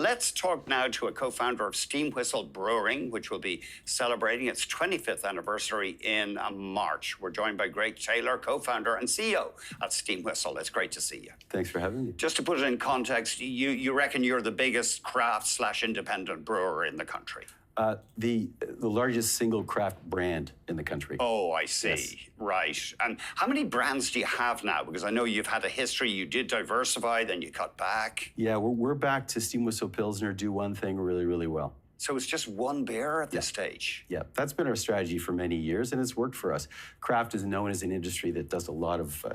Let's talk now to a co-founder of Steam Whistle Brewing, which will be celebrating its 25th anniversary in March. We're joined by Greg Taylor, co-founder and CEO at Steam Whistle. It's great to see you. Thanks for having me. Just to put it in context, you reckon you're the biggest craft/independent brewer in the country? The largest single craft brand in the country. Oh, I see. Yes. Right. And how many brands do you have now? Because I know you've had a history. You did diversify, then you cut back. Yeah, we're back to Steam Whistle Pilsner, do one thing really, really well. So it's just one beer at this stage? Yeah, that's been our strategy for many years, and it's worked for us. Craft is known as an industry that does a lot of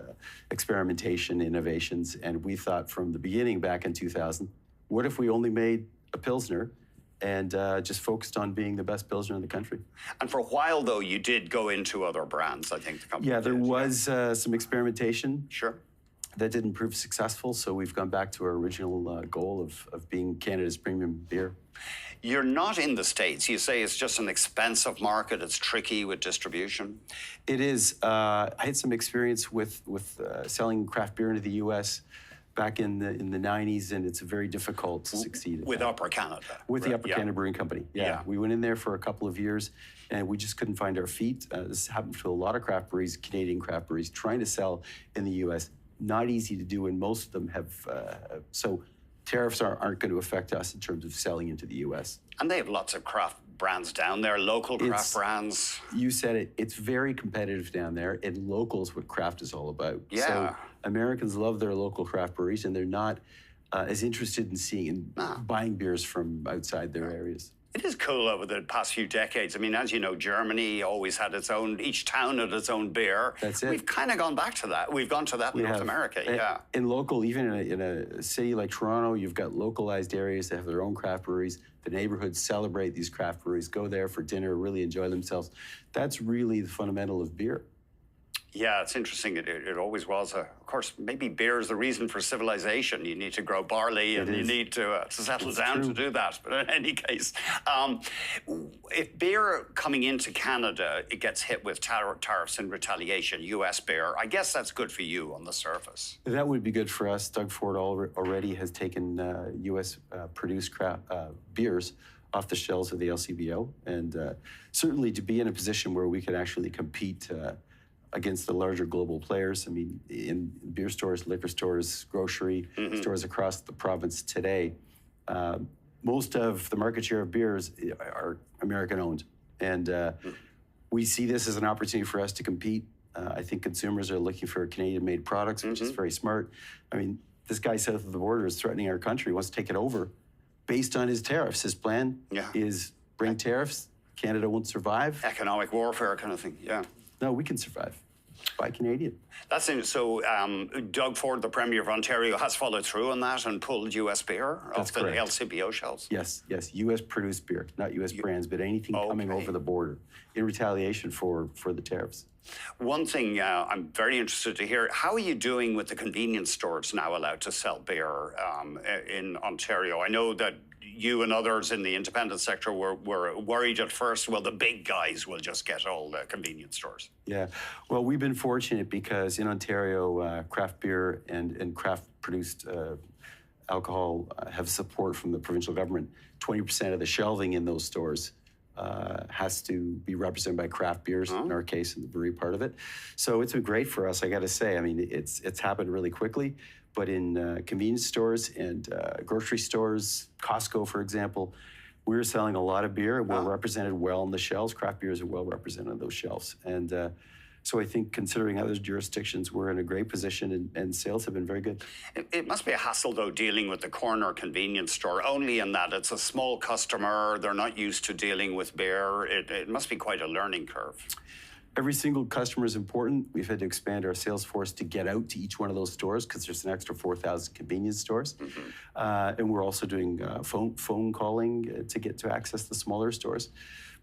experimentation, innovations, and we thought from the beginning back in 2000, what if we only made a Pilsner and just focused on being the best Pilsner in the country. And for a while, though, you did go into other brands, I think the company Yeah, there did, was some experimentation. Sure. That didn't prove successful, so we've gone back to our original goal of being Canada's premium beer. You're not in the States. You say it's just an expensive market. It's tricky with distribution. It is. I had some experience with selling craft beer into the U.S. back in the 90s, and it's very difficult to succeed at with that. Upper Canada. With the Upper Canada Brewing Company, yeah. We went in there for a couple of years, and we just couldn't find our feet. This happened to a lot of craft breweries, Canadian craft breweries, trying to sell in the U.S. Not easy to do, and most of them have, so tariffs aren't going to affect us in terms of selling into the U.S. And they have lots of craft brands down there, local craft brands. You said it. It's very competitive down there, and local is what craft is all about. Yeah. So Americans love their local craft breweries, and they're not as interested in seeing and buying beers from outside their areas. It is cool over the past few decades. I mean, as you know, Germany always had its own, each town had its own beer. That's it. We've kind of gone back to that. We've gone to that in North America, yeah. In local, even in a city like Toronto, you've got localized areas that have their own craft breweries. The neighborhoods celebrate these craft breweries, go there for dinner, really enjoy themselves. That's really the fundamental of beer. Yeah, it's interesting. It always was. Of course, maybe beer is the reason for civilization. You need to grow barley and you need to settle down to do that. But in any case, if beer coming into Canada, it gets hit with tariffs in retaliation, U.S. beer, I guess that's good for you on the surface. That would be good for us. Doug Ford already has taken U.S. produced craft beers off the shelves of the LCBO. And certainly to be in a position where we could actually compete against the larger global players. I mean, in beer stores, liquor stores, grocery stores across the province today, most of the market share of beers are American-owned. And we see this as an opportunity for us to compete. I think consumers are looking for Canadian-made products, which is very smart. I mean, this guy south of the border is threatening our country, wants to take it over based on his tariffs. His plan is bring tariffs, Canada won't survive. Economic warfare kind of thing, yeah. No, we can survive. Buy Canadian. That's it. So Doug Ford, the Premier of Ontario, has followed through on that and pulled U.S. beer off the LCBO shelves? Yes, U.S. produced beer, not U.S. brands, but anything coming over the border in retaliation for the tariffs. One thing I'm very interested to hear, how are you doing with the convenience stores now allowed to sell beer in Ontario? I know that you and others in the independent sector were worried at first, well, the big guys will just get all the convenience stores. Yeah, well, we've been fortunate because in Ontario, craft beer and craft-produced alcohol have support from the provincial government. 20% of the shelving in those stores has to be represented by craft beers, in our case, in the brewery part of it. So it's been great for us, I got to say. I mean, it's happened really quickly, but in convenience stores and grocery stores, Costco, for example, we're selling a lot of beer. We're represented well on the shelves. Craft beers are well represented on those shelves. And so I think considering other jurisdictions, we're in a great position and sales have been very good. It must be a hassle, though, dealing with the corner convenience store, only in that it's a small customer. They're not used to dealing with beer. It must be quite a learning curve. Every single customer is important. We've had to expand our sales force to get out to each one of those stores because there's an extra 4,000 convenience stores. And we're also doing phone calling to get to access the smaller stores.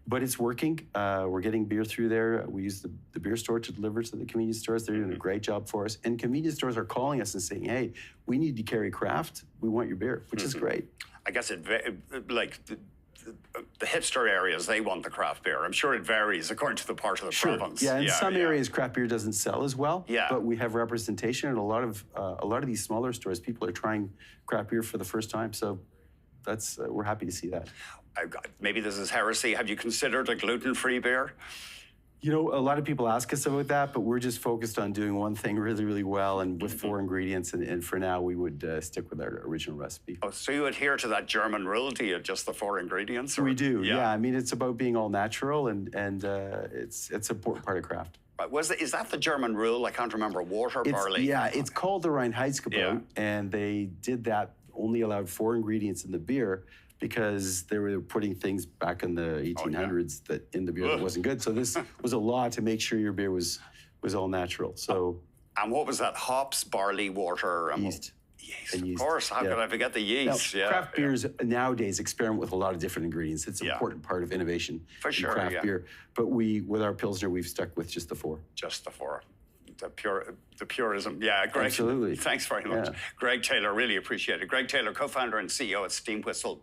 But it's working. We're getting beer through there. We use the beer store to deliver to the convenience stores. They're doing a great job for us. And convenience stores are calling us and saying, hey, we need to carry craft. We want your beer, which is great. I guess the hipster areas, they want the craft beer. I'm sure it varies according to the part of the province. Yeah, in some areas, craft beer doesn't sell as well. Yeah. But we have representation, and a lot of these smaller stores, people are trying craft beer for the first time. So we're happy to see that. Maybe this is heresy. Have you considered a gluten-free beer? You know, a lot of people ask us about that, but we're just focused on doing one thing really, really well and with 4 ingredients. And for now, we would stick with our original recipe. Oh, so you adhere to that German rule? Do you just the 4 ingredients? Or? We do, yeah. I mean, it's about being all natural, and it's an important part of craft. Is that the German rule? I can't remember. Water, barley. Yeah, it's called the Reinheitsgebot, and they did that, only allowed 4 ingredients in the beer because they were putting things back in the 1800s that in the beer that wasn't good. So this was a law to make sure your beer was all natural. So. And what was that? Hops, barley, water, yeast. Yeast, of course. How could I forget the yeast? Now, craft beers nowadays experiment with a lot of different ingredients. It's an important part of innovation for sure, in craft beer. But with our Pilsner, we've stuck with just the 4. Just the 4. The purism. Yeah, Greg. Absolutely. Thanks very much. Greg Taylor, really appreciate it. Greg Taylor, co-founder and CEO at Steam Whistle.